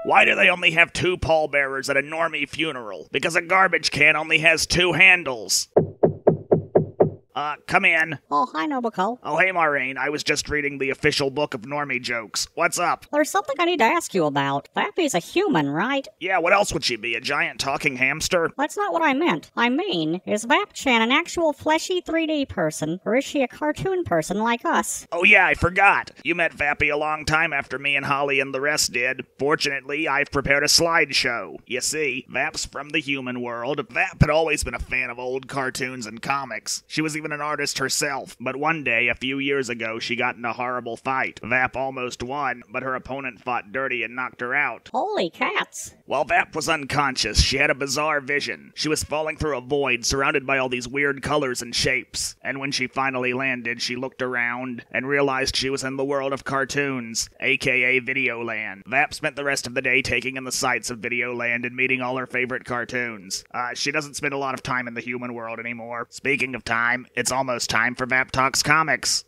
Why do they only have 2 pallbearers at a normie funeral? Because a garbage can only has 2 handles. Come in. Oh, hi, Nobuko. Oh, hey, Maureen. I was just reading the official book of normie jokes. What's up? There's something I need to ask you about. VAP's a human, right? Yeah, what else would she be? A giant talking hamster? That's not what I meant. I mean, is VAP-Chan an actual fleshy 3D person, or is she a cartoon person like us? Oh yeah, I forgot. You met Vappy a long time after me and Holly and the rest did. Fortunately, I've prepared a slideshow. You see, Vap's from the human world. Vap had always been a fan of old cartoons and comics. She was even an artist herself, but one day, a few years ago, she got in a horrible fight. Vap almost won, but her opponent fought dirty and knocked her out. Holy cats. While Vap was unconscious, she had a bizarre vision. She was falling through a void surrounded by all these weird colors and shapes. And when she finally landed, she looked around and realized she was in the world of cartoons, aka Videoland. Vap spent the rest of the day taking in the sights of Videoland and meeting all her favorite cartoons. She doesn't spend a lot of time in the human world anymore. Speaking of time, it's almost time for VAP Talks Comics.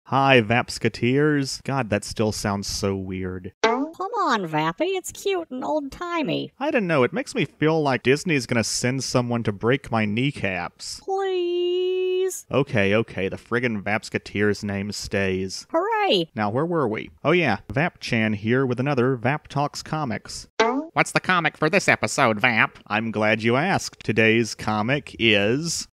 Hi, Vapsketeers. God, that still sounds so weird. Come on, Vappy, it's cute and old-timey. I don't know, it makes me feel like Disney's gonna send someone to break my kneecaps. Please? Okay, the friggin' Vapsketeers name stays. Hooray! Now, where were we? Oh yeah, VAP-Chan here with another VAP Talks Comics. What's the comic for this episode, Vap? I'm glad you asked. Today's comic is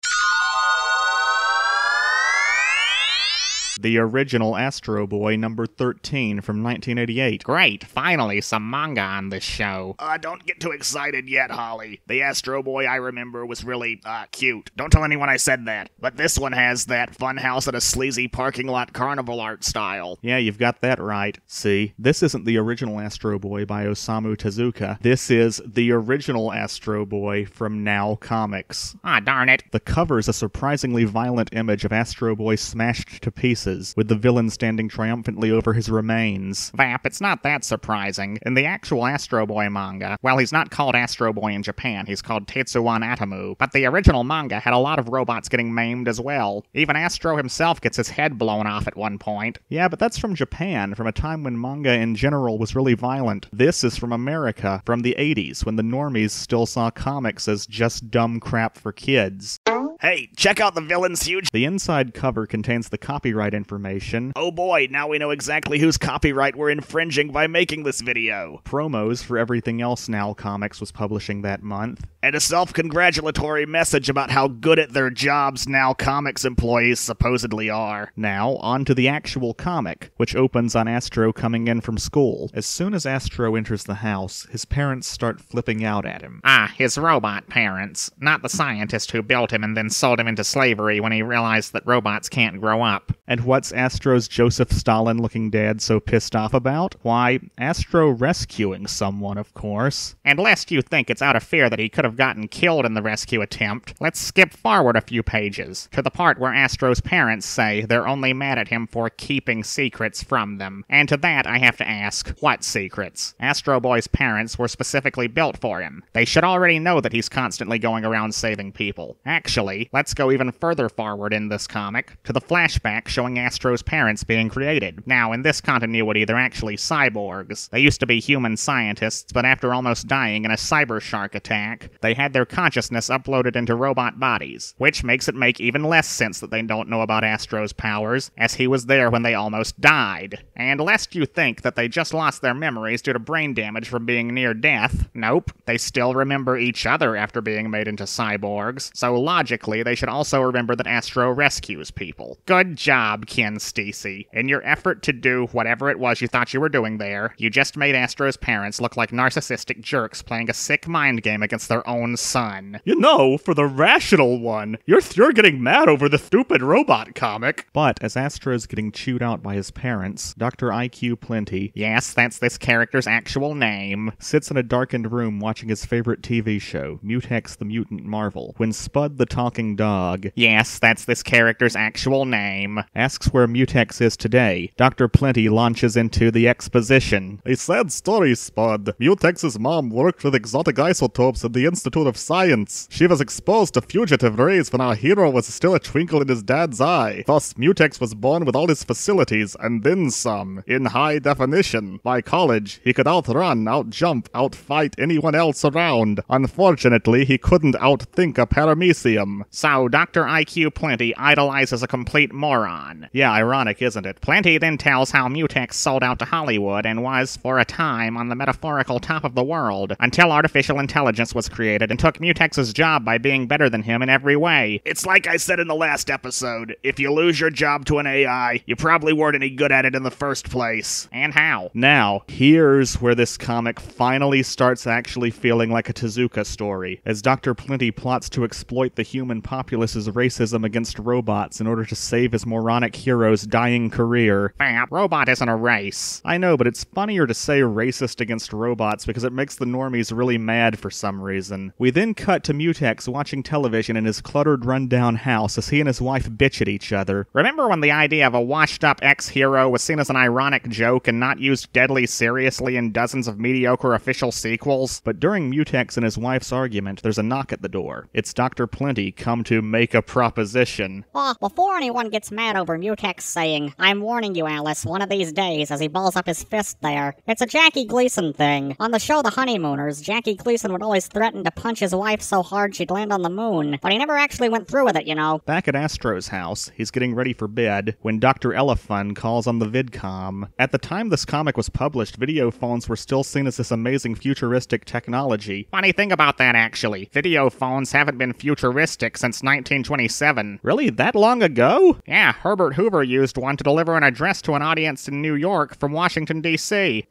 the original Astro Boy number 13 from 1988. Great, finally some manga on this show. Don't get too excited yet, Holly. The Astro Boy I remember was really, cute. Don't tell anyone I said that. But this one has that fun house at a sleazy parking lot carnival art style. Yeah, you've got that right. See, this isn't the original Astro Boy by Osamu Tezuka. This is the original Astro Boy from Now Comics. Ah, darn it. The cover's a surprisingly violent image of Astro Boy smashed to pieces, with the villain standing triumphantly over his remains. Vap, it's not that surprising. In the actual Astro Boy manga, well, he's not called Astro Boy in Japan, he's called Tetsuwan Atomu, but the original manga had a lot of robots getting maimed as well. Even Astro himself gets his head blown off at one point. Yeah, but that's from Japan, from a time when manga in general was really violent. This is from America, from the 80s, when the normies still saw comics as just dumb crap for kids. Hey, check out the villain's huge... The inside cover contains the copyright information. Oh boy, now we know exactly whose copyright we're infringing by making this video. Promos for everything else Now Comics was publishing that month. And a self-congratulatory message about how good at their jobs Now Comics employees supposedly are. Now, on to the actual comic, which opens on Astro coming in from school. As soon as Astro enters the house, his parents start flipping out at him. Ah, his robot parents. Not the scientist who built him and then sold him into slavery when he realized that robots can't grow up. And what's Astro's Joseph Stalin-looking dad so pissed off about? Why, Astro rescuing someone, of course. And lest you think it's out of fear that he could have gotten killed in the rescue attempt, let's skip forward a few pages, to the part where Astro's parents say they're only mad at him for keeping secrets from them. And to that I have to ask, what secrets? Astro Boy's parents were specifically built for him. They should already know that he's constantly going around saving people. Actually, let's go even further forward in this comic, to the flashback showing Astro's parents being created. Now, in this continuity, they're actually cyborgs. They used to be human scientists, but after almost dying in a cyber shark attack, they had their consciousness uploaded into robot bodies, which makes it make even less sense that they don't know about Astro's powers, as he was there when they almost died. And lest you think that they just lost their memories due to brain damage from being near death, nope, they still remember each other after being made into cyborgs, so logically they should also remember that Astro rescues people. Good job, Ken Stacy. In your effort to do whatever it was you thought you were doing there, you just made Astro's parents look like narcissistic jerks playing a sick mind game against their own son. You know, for the rational one, you're getting mad over the stupid robot comic. But as Astro's getting chewed out by his parents, Dr. IQ Plenty, yes, that's this character's actual name, sits in a darkened room watching his favorite TV show, Mutex the Mutant Marvel, when Spud the Talking talking dog. Yes, that's this character's actual name. Asks where Mutex is today. Dr. Plenty launches into the exposition. A sad story, Spud. Mutex's mom worked with exotic isotopes at the Institute of Science. She was exposed to fugitive rays when our hero was still a twinkle in his dad's eye. Thus, Mutex was born with all his facilities, and then some, in high definition. By college, he could outrun, outjump, outfight anyone else around. Unfortunately, he couldn't outthink a paramecium. So, Dr. IQ Plenty idolizes a complete moron. Yeah, ironic, isn't it? Plenty then tells how Mutex sold out to Hollywood and was, for a time, on the metaphorical top of the world, until artificial intelligence was created and took Mutex's job by being better than him in every way. It's like I said in the last episode. If you lose your job to an AI, you probably weren't any good at it in the first place. And how? Now, here's where this comic finally starts actually feeling like a Tezuka story, as Dr. Plenty plots to exploit the human populace's racism against robots in order to save his moronic hero's dying career. VAP, robot isn't a race. I know, but it's funnier to say racist against robots because it makes the normies really mad for some reason. We then cut to Mutex watching television in his cluttered, run-down house as he and his wife bitch at each other. Remember when the idea of a washed-up ex-hero was seen as an ironic joke and not used deadly seriously in dozens of mediocre official sequels? But during Mutex and his wife's argument, there's a knock at the door. It's Dr. Plenty come to make a proposition. Before anyone gets mad over Mutex saying, "I'm warning you, Alice, one of these days," as he balls up his fist there, it's a Jackie Gleason thing. On the show The Honeymooners, Jackie Gleason would always threaten to punch his wife so hard she'd land on the moon, but he never actually went through with it, you know. Back at Astro's house, he's getting ready for bed when Dr. Elephun calls on the VidCom. At the time this comic was published, video phones were still seen as this amazing futuristic technology. Funny thing about that, actually. Video phones haven't been futuristic since 1927. Really? That long ago? Yeah, Herbert Hoover used one to deliver an address to an audience in New York from Washington, D.C.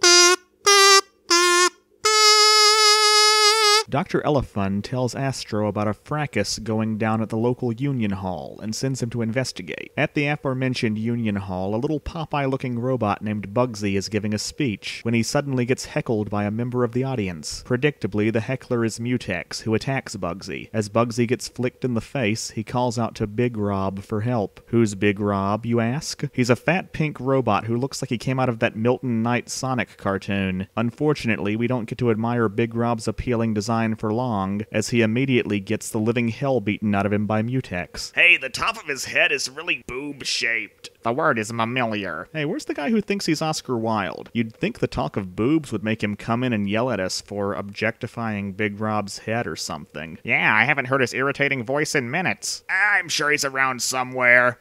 Dr. Elephun tells Astro about a fracas going down at the local Union Hall and sends him to investigate. At the aforementioned Union Hall, a little Popeye-looking robot named Bugsy is giving a speech when he suddenly gets heckled by a member of the audience. Predictably, the heckler is Mutex, who attacks Bugsy. As Bugsy gets flicked in the face, he calls out to BigRob for help. Who's BigRob, you ask? He's a fat pink robot who looks like he came out of that Milton Knight Sonic cartoon. Unfortunately, we don't get to admire BigRob's appealing design for long, as he immediately gets the living hell beaten out of him by Mutex. Hey, the top of his head is really boob-shaped. The word is familiar. Hey, where's the guy who thinks he's Oscar Wilde? You'd think the talk of boobs would make him come in and yell at us for objectifying BigRob's head or something. Yeah, I haven't heard his irritating voice in minutes. I'm sure he's around somewhere.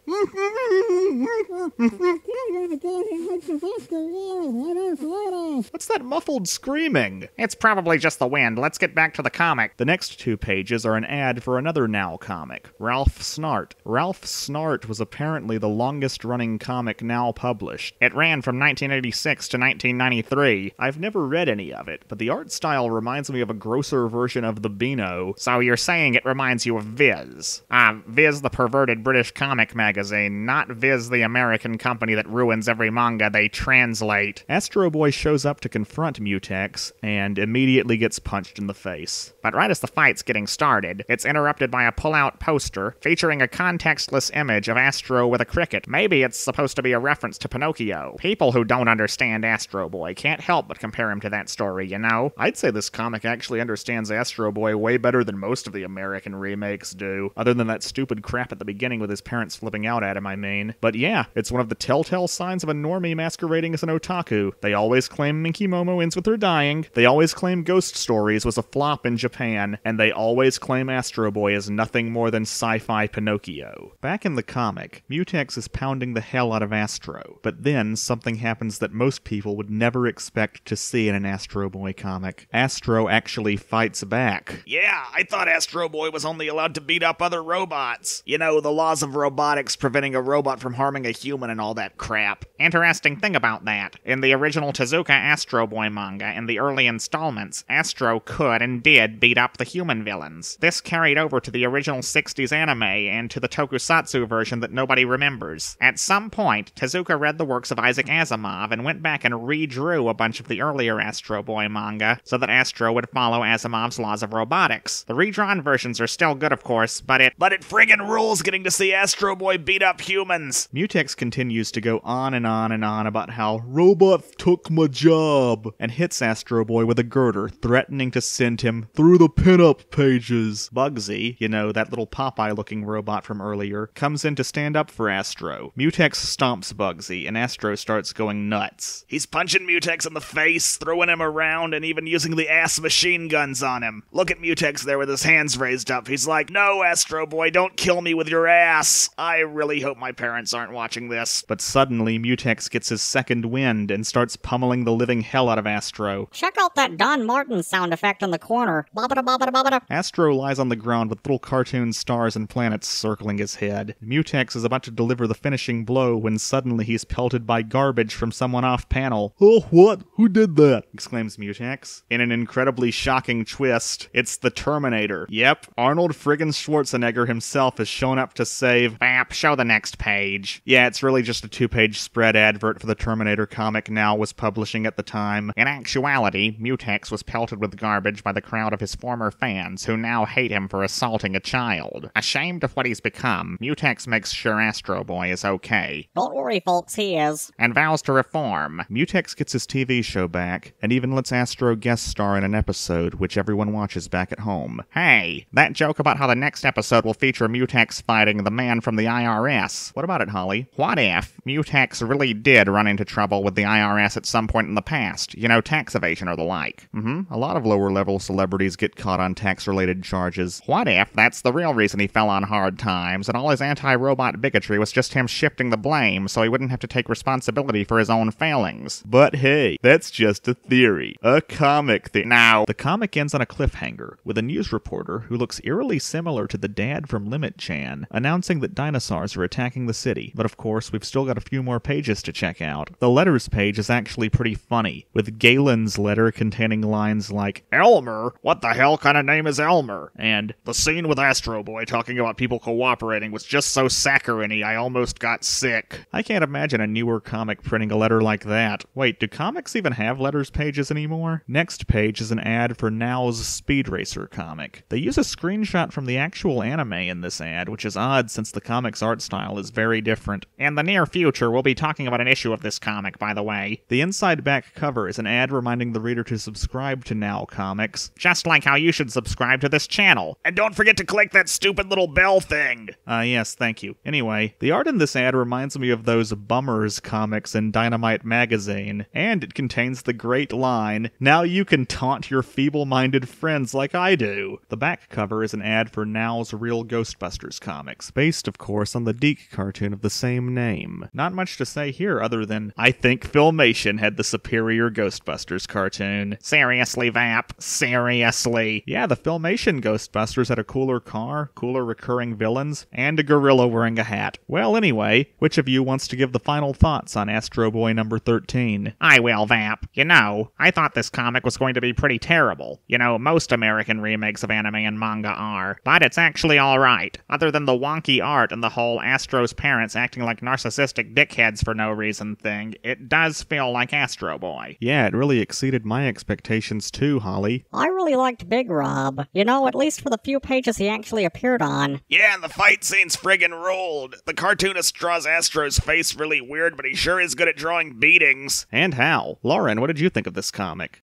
What's that muffled screaming? It's probably just the wind. Let's get back to the comic. The next 2 pages are an ad for another Now comic, Ralph Snart. Ralph Snart was apparently the longest-running comic Now published. It ran from 1986 to 1993. I've never read any of it, but the art style reminds me of a grosser version of the Beano. So you're saying it reminds you of Viz. Viz the perverted British comic magazine, not Viz the American company that ruins every manga they translate. Astro Boy shows up to confront Mutex, and immediately gets punched in the face. But right as the fight's getting started, it's interrupted by a pull-out poster featuring a contextless image of Astro with a cricket. Maybe it's supposed to be a reference to Pinocchio. People who don't understand Astro Boy can't help but compare him to that story, you know? I'd say this comic actually understands Astro Boy way better than most of the American remakes do, other than that stupid crap at the beginning with his parents flipping out at him, I mean. But yeah, it's one of the telltale signs of a normie masquerading as an otaku. They always claim Minky Momo ends with her dying, they always claim Ghost Stories was a flop in Japan, and they always claim Astro Boy is nothing more than sci-fi Pinocchio. Back in the comic, Mutex is pounding the hell out of Astro, but then something happens that most people would never expect to see in an Astro Boy comic. Astro actually fights back. Yeah, I thought Astro Boy was only allowed to beat up other robots. You know, the laws of robotics preventing a robot from harming a human and all that crap. Interesting thing about that. In the original Tezuka Astro Boy manga, in the early installments, Astro could and did beat up the human villains. This carried over to the original 60s anime and to the tokusatsu version that nobody remembers. At some point, Tezuka read the works of Isaac Asimov and went back and redrew a bunch of the earlier Astro Boy manga so that Astro would follow Asimov's laws of robotics. The redrawn versions are still good, of course, but it friggin' rules getting to see Astro Boy beat up humans. Mutex continues to go on and on and on about how robots took my job, and hits Astro Boy with a girder, threatening to send him through the pinup pages. Bugsy, you know, that little Popeye-looking robot from earlier, comes in to stand up for Astro. Mutex stomps Bugsy, and Astro starts going nuts. He's punching Mutex in the face, throwing him around, and even using the ass machine guns on him. Look at Mutex there with his hands raised up. He's like, "No, Astro Boy, don't kill me with your ass. I really hope my parents aren't watching this." But suddenly, Mutex gets his second wind and starts pummeling the living hell out of Astro. Check out that Don Martin sound effect in the corner. Bobbada bobbada bobbada. Astro lies on the ground with little cartoon stars and planets circling his head. Mutex is about to deliver the finishing blow when suddenly he's pelted by garbage from someone off-panel. "Oh, what? Who did that?" exclaims Mutex. In an incredibly shocking twist, it's the Terminator. Yep, Arnold friggin' Schwarzenegger himself has shown up to save... VAP, show the next page. Yeah, it's really just a 2-page spread advert for the Terminator comic Now was publishing at the time. In actuality, Mutex was pelted with garbage by the crowd of his former fans, who now hate him for assaulting a child. Ashamed of what he's become, Mutex makes sure Astro Boy is okay. Don't worry, folks, he is. And vows to reform. Mutex gets his TV show back, and even lets Astro guest star in an episode, which everyone watches back at home. Hey, that joke about how the next episode will feature Mutex fighting the man from the IRS. What about it, Holly? What if Mutex really did run into trouble with the IRS at some point in the past? You know, tax evasion or the like. A lot of lower-level celebrities get caught on tax-related charges. What if that's the real reason he fell on hard times, and all his anti-robot bigotry was just him shifting the blame so he wouldn't have to take responsibility for his own failings? But hey, that's just a theory. A comic theory. Now, the comic ends on a cliffhanger, with a news reporter who looks eerily similar to the dad from Limit-Chan, announcing that dinosaurs are attacking the city. But of course, we've still got a few more pages to check out. The letters page is actually pretty funny, with Galen's letter containing lines like, "Elmer? What the hell kind of name is Elmer?" and "The scene with Astro Boy talking about people cooperating was just so saccharine I almost got sick." I can't imagine a newer comic printing a letter like that. Wait, do comics even have letters pages anymore? Next page is an ad for Now's Speed Racer comic. They use a screenshot from the actual anime in this ad, which is odd since the comic's art style is very different. In the near future, we'll be talking about an issue of this comic, by the way. The inside back cover is an ad reminding the reader to subscribe to Now Comics. Just like how you should subscribe to this channel. And don't forget to click that stupid little bell thing. Yes, thank you. Anyway, the art in this ad reminds me of those Bummers comics in Dynamite magazine, and it contains the great line, "Now you can taunt your feeble-minded friends like I do." The back cover is an ad for Now's Real Ghostbusters comics, based, of course, on the Deke cartoon of the same name. Not much to say here other than, I think Filmation had the superior Ghostbusters cartoon. Seriously, VAP? Seriously? Yeah, the Filmation Ghostbusters had a cooler car, cooler recurring villains, and a gorilla wearing a hat. Well, anyway, which of you wants to give the final thoughts on Astro Boy number 13? I will, VAP. You know, I thought this comic was going to be pretty terrible. You know, most American remakes of anime and manga are. But it's actually alright. Other than the wonky art and the whole Astro's parents acting like narcissistic dickheads for no reason thing, it does feel like Astro Boy. Yeah, it really exceeded my expectations too, Holly. I really liked BigRob. You know, at least for the few pages he actually appeared on. Yeah, and the fight scene's friggin' ruled. The cartoonist draws Astro's face really weird, but he sure is good at drawing beatings. And how? Lauren, what did you think of this comic?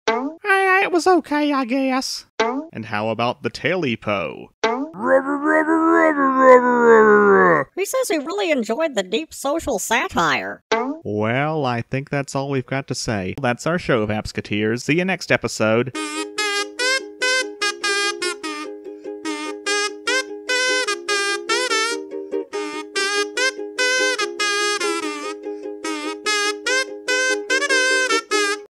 It was okay, I guess. And how about the Taily-Po? He says he really enjoyed the deep social satire. Well, I think that's all we've got to say. That's our show, Vapsketeers. See you next episode.